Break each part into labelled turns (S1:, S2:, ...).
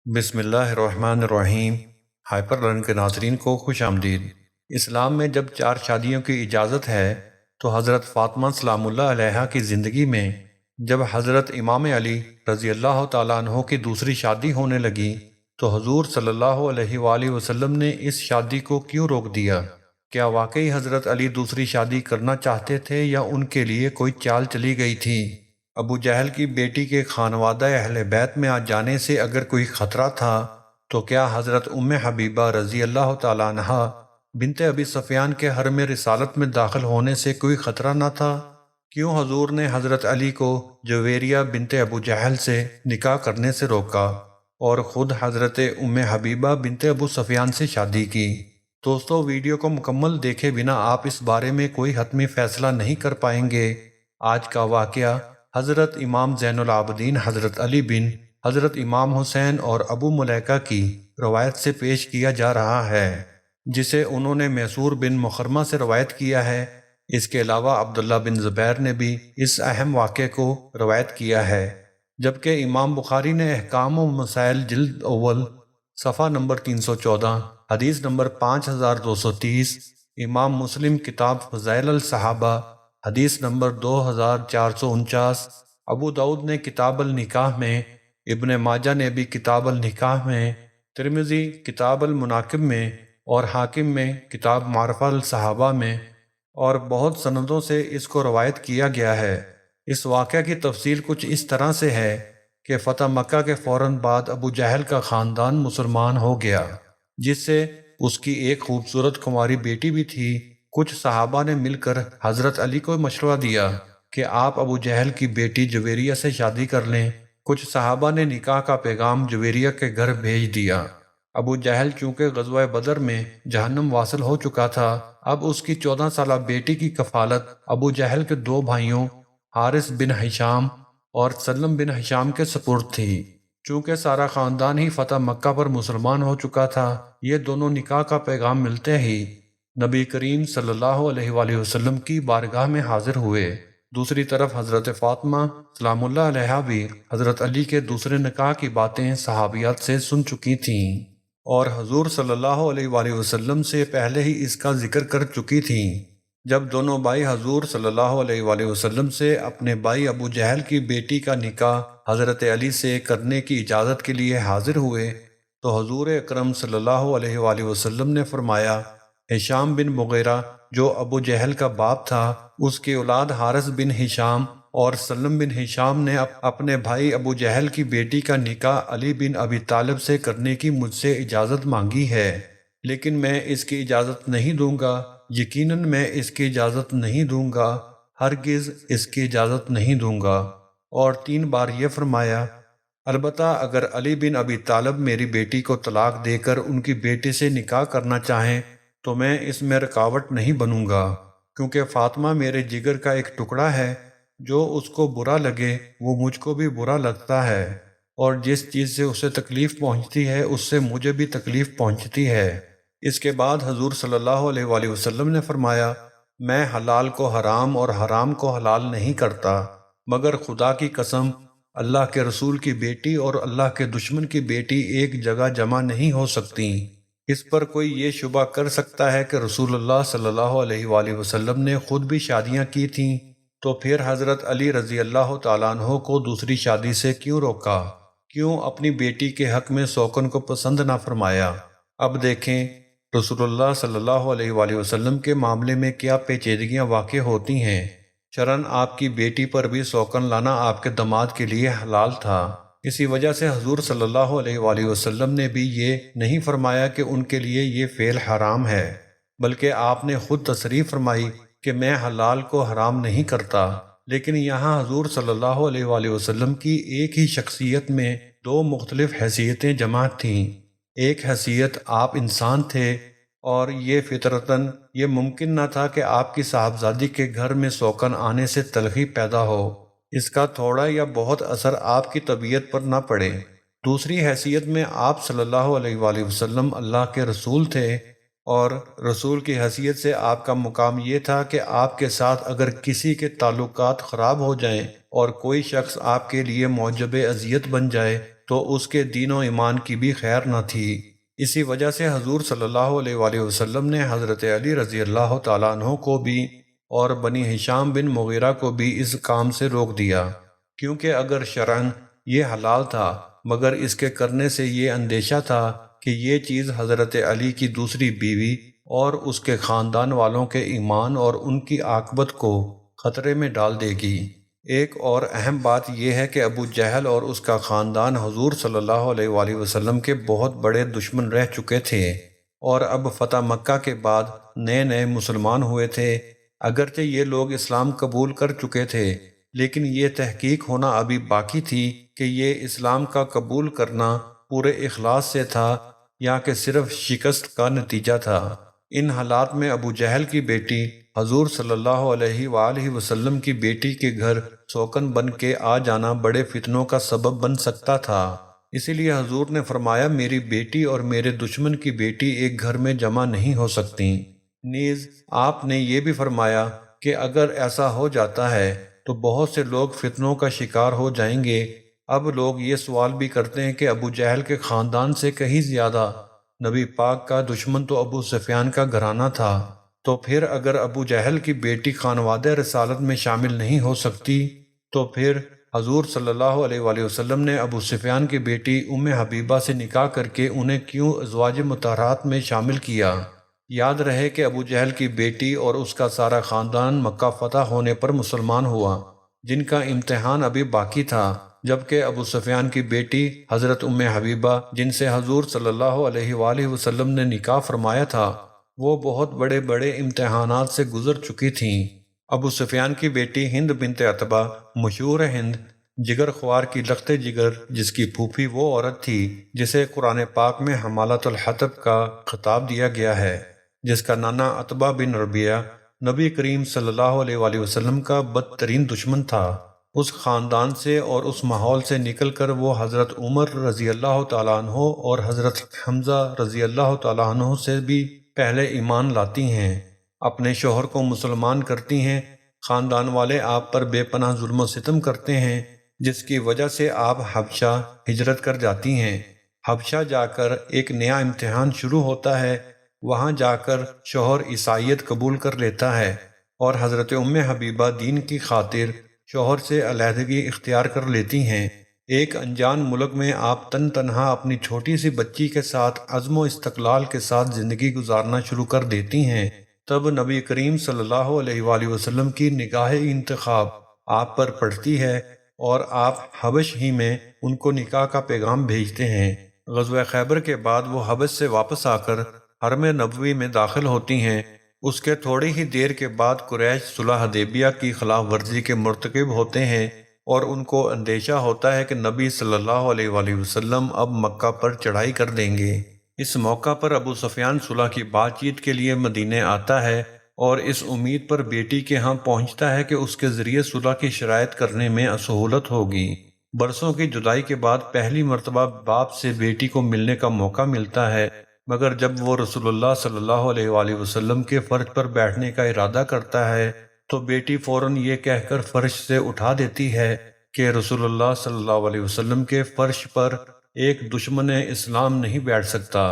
S1: بسم اللہ الرحمن الرحیم۔ ہائپر لرن کے ناظرین کو خوش آمدید۔ اسلام میں جب 4 شادیوں کی اجازت ہے تو حضرت فاطمہ سلام اللہ علیہا کی زندگی میں جب حضرت امام علی رضی اللہ تعالیٰ عنہ کی دوسری شادی ہونے لگی تو حضور صلی اللہ علیہ وآلہ وسلم نے اس شادی کو کیوں روک دیا؟ کیا واقعی حضرت علی دوسری شادی کرنا چاہتے تھے یا ان کے لیے کوئی چال چلی گئی تھی؟ ابو جہل کی بیٹی کے خانوادہ اہل بیت میں آ جانے سے اگر کوئی خطرہ تھا تو کیا حضرت ام حبیبہ رضی اللہ تعالیٰ عنہا بنت ابی سفیان کے حرم رسالت میں داخل ہونے سے کوئی خطرہ نہ تھا؟ کیوں حضور نے حضرت علی کو جویریہ بنت ابو جہل سے نکاح کرنے سے روکا اور خود حضرت ام حبیبہ بنت ابو سفیان سے شادی کی؟ دوستو، ویڈیو کو مکمل دیکھے بنا آپ اس بارے میں کوئی حتمی فیصلہ نہیں کر پائیں گے۔ آج کا واقعہ حضرت امام زین العابدین حضرت علی بن حضرت امام حسین اور ابو ملیکہ کی روایت سے پیش کیا جا رہا ہے، جسے انہوں نے میسور بن مخرمہ سے روایت کیا ہے۔ اس کے علاوہ عبداللہ بن زبیر نے بھی اس اہم واقعے کو روایت کیا ہے، جبکہ امام بخاری نے احکام و مسائل جلد اول صفحہ نمبر 314 حدیث نمبر 5230، امام مسلم کتاب فضائل الصحابہ حدیث نمبر 2449، ابو داؤد نے کتاب النکاح میں، ابن ماجہ نے بھی کتاب النکاح میں، ترمذی کتاب المناقب میں اور حاکم میں کتاب معرفہ الصحابہ میں، اور بہت سندوں سے اس کو روایت کیا گیا ہے۔ اس واقعہ کی تفصیل کچھ اس طرح سے ہے کہ فتح مکہ کے فوراً بعد ابو جہل کا خاندان مسلمان ہو گیا، جس سے اس کی ایک خوبصورت کماری بیٹی بھی تھی۔ کچھ صحابہ نے مل کر حضرت علی کو مشورہ دیا کہ آپ ابو جہل کی بیٹی جویریہ سے شادی کر لیں۔ کچھ صحابہ نے نکاح کا پیغام جویریہ کے گھر بھیج دیا۔ ابو جہل چونکہ غزوہ بدر میں جہنم واصل ہو چکا تھا، اب اس کی 14 سالہ بیٹی کی کفالت ابو جہل کے 2 بھائیوں حارث بن ہشام اور سلم بن ہشام کے سپرد تھی۔ چونکہ سارا خاندان ہی فتح مکہ پر مسلمان ہو چکا تھا، یہ دونوں نکاح کا پیغام ملتے ہی نبی کریم صلی اللہ علیہ وآلہ وسلم کی بارگاہ میں حاضر ہوئے۔ دوسری طرف حضرت فاطمہ سلام اللہ علیہا بھی حضرت علی کے دوسرے نکاح کی باتیں صحابیات سے سن چکی تھیں اور حضور صلی اللہ علیہ وآلہ وسلم سے پہلے ہی اس کا ذکر کر چکی تھیں۔ جب دونوں بھائی حضور صلی اللہ علیہ وآلہ وسلم سے اپنے بھائی ابو جہل کی بیٹی کا نکاح حضرت علی سے کرنے کی اجازت کے لیے حاضر ہوئے تو حضور اکرم صلی اللہ علیہ وآلہ وسلم نے فرمایا، ہشام بن مغیرہ جو ابو جہل کا باپ تھا، اس کی اولاد حارث بن ہشام اور سلم بن ہشام نے اپنے بھائی ابو جہل کی بیٹی کا نکاح علی بن ابی طالب سے کرنے کی مجھ سے اجازت مانگی ہے، لیکن میں اس کی اجازت نہیں دوں گا، یقیناً میں اس کی اجازت نہیں دوں گا، ہرگز اس کی اجازت نہیں دوں گا۔ اور 3 بار یہ فرمایا، البتہ اگر علی بن ابی طالب میری بیٹی کو طلاق دے کر ان کی بیٹی سے نکاح کرنا چاہیں تو میں اس میں رکاوٹ نہیں بنوں گا، کیونکہ فاطمہ میرے جگر کا ایک ٹکڑا ہے، جو اس کو برا لگے وہ مجھ کو بھی برا لگتا ہے، اور جس چیز سے اسے تکلیف پہنچتی ہے اس سے مجھے بھی تکلیف پہنچتی ہے۔ اس کے بعد حضور صلی اللہ علیہ وآلہ وسلم نے فرمایا، میں حلال کو حرام اور حرام کو حلال نہیں کرتا، مگر خدا کی قسم اللہ کے رسول کی بیٹی اور اللہ کے دشمن کی بیٹی ایک جگہ جمع نہیں ہو سکتی۔ اس پر کوئی یہ شبہ کر سکتا ہے کہ رسول اللہ صلی اللہ علیہ وآلہ وسلم نے خود بھی شادیاں کی تھیں، تو پھر حضرت علی رضی اللہ تعالیٰ عنہ کو دوسری شادی سے کیوں روکا؟ کیوں اپنی بیٹی کے حق میں سوکن کو پسند نہ فرمایا؟ اب دیکھیں رسول اللہ صلی اللہ علیہ وآلہ وسلم کے معاملے میں کیا پیچیدگیاں واقع ہوتی ہیں۔ شرعاً آپ کی بیٹی پر بھی سوکن لانا آپ کے داماد کے لیے حلال تھا، اسی وجہ سے حضور صلی اللہ علیہ وآلہ وسلم نے بھی یہ نہیں فرمایا کہ ان کے لیے یہ فعل حرام ہے، بلکہ آپ نے خود تصریح فرمائی کہ میں حلال کو حرام نہیں کرتا۔ لیکن یہاں حضور صلی اللہ علیہ وآلہ وسلم کی ایک ہی شخصیت میں 2 مختلف حیثیتیں جمع تھیں۔ ایک حیثیت آپ انسان تھے، اور یہ فطرتاً یہ ممکن نہ تھا کہ آپ کی صاحبزادی کے گھر میں سوکن آنے سے تلخی پیدا ہو، اس کا تھوڑا یا بہت اثر آپ کی طبیعت پر نہ پڑے۔ دوسری حیثیت میں آپ صلی اللہ علیہ وآلہ وسلم اللہ کے رسول تھے، اور رسول کی حیثیت سے آپ کا مقام یہ تھا کہ آپ کے ساتھ اگر کسی کے تعلقات خراب ہو جائیں اور کوئی شخص آپ کے لیے موجب اذیت بن جائے تو اس کے دین و ایمان کی بھی خیر نہ تھی۔ اسی وجہ سے حضور صلی اللہ علیہ وآلہ وسلم نے حضرت علی رضی اللہ تعالیٰ عنہ کو بھی اور بنی ہشام بن مغیرہ کو بھی اس کام سے روک دیا، کیونکہ اگر شرعاً یہ حلال تھا، مگر اس کے کرنے سے یہ اندیشہ تھا کہ یہ چیز حضرت علی کی دوسری بیوی اور اس کے خاندان والوں کے ایمان اور ان کی عاقبت کو خطرے میں ڈال دے گی۔ ایک اور اہم بات یہ ہے کہ ابو جہل اور اس کا خاندان حضور صلی اللہ علیہ وآلہ وسلم کے بہت بڑے دشمن رہ چکے تھے، اور اب فتح مکہ کے بعد نئے نئے مسلمان ہوئے تھے۔ اگرچہ یہ لوگ اسلام قبول کر چکے تھے، لیکن یہ تحقیق ہونا ابھی باقی تھی کہ یہ اسلام کا قبول کرنا پورے اخلاص سے تھا یا کہ صرف شکست کا نتیجہ تھا۔ ان حالات میں ابو جہل کی بیٹی حضور صلی اللہ علیہ وآلہ وسلم کی بیٹی کے گھر سوکن بن کے آ جانا بڑے فتنوں کا سبب بن سکتا تھا۔ اسی لیے حضور نے فرمایا، میری بیٹی اور میرے دشمن کی بیٹی ایک گھر میں جمع نہیں ہو سکتی۔ نیز آپ نے یہ بھی فرمایا کہ اگر ایسا ہو جاتا ہے تو بہت سے لوگ فتنوں کا شکار ہو جائیں گے۔ اب لوگ یہ سوال بھی کرتے ہیں کہ ابو جہل کے خاندان سے کہیں زیادہ نبی پاک کا دشمن تو ابو سفیان کا گھرانہ تھا، تو پھر اگر ابو جہل کی بیٹی خانوادہ رسالت میں شامل نہیں ہو سکتی تو پھر حضور صلی اللہ علیہ وآلہ وسلم نے ابو سفیان کی بیٹی ام حبیبہ سے نکاح کر کے انہیں کیوں ازواج مطہرات میں شامل کیا؟ یاد رہے کہ ابو جہل کی بیٹی اور اس کا سارا خاندان مکہ فتح ہونے پر مسلمان ہوا، جن کا امتحان ابھی باقی تھا، جبکہ ابو سفیان کی بیٹی حضرت ام حبیبہ جن سے حضور صلی اللہ علیہ وآلہ وسلم نے نکاح فرمایا تھا، وہ بہت بڑے بڑے امتحانات سے گزر چکی تھیں۔ ابو سفیان کی بیٹی ہند بنت عتبہ، مشہور ہند، جگر خوار کی لخت جگر، جس کی پھوپھی وہ عورت تھی جسے قرآن پاک میں حمالۃ الحطب کا خطاب دیا گیا ہے، جس کا نانا عتبہ بن ربیعہ نبی کریم صلی اللہ علیہ وآلہ وسلم کا بدترین دشمن تھا۔ اس خاندان سے اور اس ماحول سے نکل کر وہ حضرت عمر رضی اللہ تعالیٰ عنہ اور حضرت حمزہ رضی اللہ تعالیٰ عنہ سے بھی پہلے ایمان لاتی ہیں، اپنے شوہر کو مسلمان کرتی ہیں۔ خاندان والے آپ پر بے پناہ ظلم و ستم کرتے ہیں، جس کی وجہ سے آپ حبشہ ہجرت کر جاتی ہیں۔ حبشہ جا کر ایک نیا امتحان شروع ہوتا ہے۔ وہاں جا کر شوہر عیسائیت قبول کر لیتا ہے اور حضرت ام حبیبہ دین کی خاطر شوہر سے علیحدگی اختیار کر لیتی ہیں۔ ایک انجان ملک میں آپ تنہا اپنی چھوٹی سی بچی کے ساتھ عزم و استقلال کے ساتھ زندگی گزارنا شروع کر دیتی ہیں۔ تب نبی کریم صلی اللہ علیہ وآلہ وسلم کی نگاہ انتخاب آپ پر پڑتی ہے اور آپ حبش ہی میں ان کو نکاح کا پیغام بھیجتے ہیں۔ غزوہ خیبر کے بعد وہ حبش سے واپس آ کر حرم نبوی میں داخل ہوتی ہیں۔ اس کے تھوڑی ہی دیر کے بعد قریش صلح حدیبیہ کی خلاف ورزی کے مرتکب ہوتے ہیں اور ان کو اندیشہ ہوتا ہے کہ نبی صلی اللہ علیہ وآلہ وسلم اب مکہ پر چڑھائی کر دیں گے۔ اس موقع پر ابو سفیان صلح کی بات چیت کے لیے مدینے آتا ہے اور اس امید پر بیٹی کے ہاں پہنچتا ہے کہ اس کے ذریعے صلح کی شرائط کرنے میں سہولت ہوگی۔ برسوں کی جدائی کے بعد پہلی مرتبہ باپ سے بیٹی کو ملنے کا موقع ملتا ہے، مگر جب وہ رسول اللہ صلی اللہ علیہ وآلہ وسلم کے فرش پر بیٹھنے کا ارادہ کرتا ہے تو بیٹی فوراً یہ کہہ کر فرش سے اٹھا دیتی ہے کہ رسول اللہ صلی اللہ علیہ وسلم کے فرش پر ایک دشمن اسلام نہیں بیٹھ سکتا۔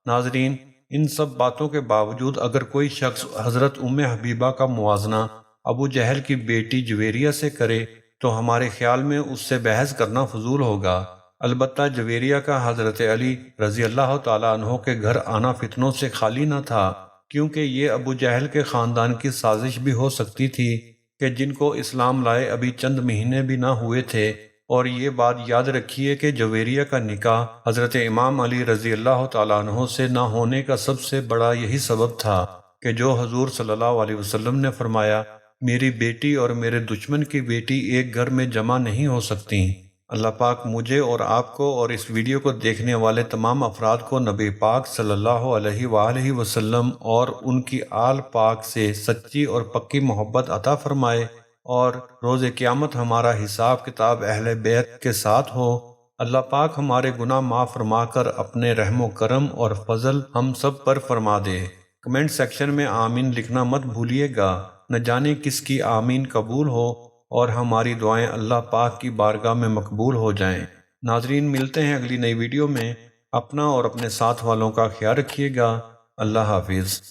S1: ناظرین، ان سب باتوں کے باوجود اگر کوئی شخص حضرت ام حبیبہ کا موازنہ ابو جہل کی بیٹی جویریہ سے کرے تو ہمارے خیال میں اس سے بحث کرنا فضول ہوگا۔ البتہ جویریہ کا حضرت علی رضی اللہ تعالیٰ عنہ کے گھر آنا فتنوں سے خالی نہ تھا، کیونکہ یہ ابو جہل کے خاندان کی سازش بھی ہو سکتی تھی کہ جن کو اسلام لائے ابھی چند مہینے بھی نہ ہوئے تھے۔ اور یہ بات یاد رکھیے کہ جویریہ کا نکاح حضرت امام علی رضی اللہ تعالیٰ عنہ سے نہ ہونے کا سب سے بڑا یہی سبب تھا کہ جو حضور صلی اللہ علیہ وسلم نے فرمایا، میری بیٹی اور میرے دشمن کی بیٹی ایک گھر میں جمع نہیں ہو سکتی۔ اللہ پاک مجھے اور آپ کو اور اس ویڈیو کو دیکھنے والے تمام افراد کو نبی پاک صلی اللہ علیہ وآلہ وسلم اور ان کی آل پاک سے سچی اور پکی محبت عطا فرمائے، اور روز قیامت ہمارا حساب کتاب اہل بیت کے ساتھ ہو۔ اللہ پاک ہمارے گناہ معاف فرما کر اپنے رحم و کرم اور فضل ہم سب پر فرما دے۔ کمنٹ سیکشن میں آمین لکھنا مت بھولیے گا، نہ جانے کس کی آمین قبول ہو اور ہماری دعائیں اللہ پاک کی بارگاہ میں مقبول ہو جائیں۔ ناظرین، ملتے ہیں اگلی نئی ویڈیو میں۔ اپنا اور اپنے ساتھ والوں کا خیال رکھیے گا۔ اللہ حافظ۔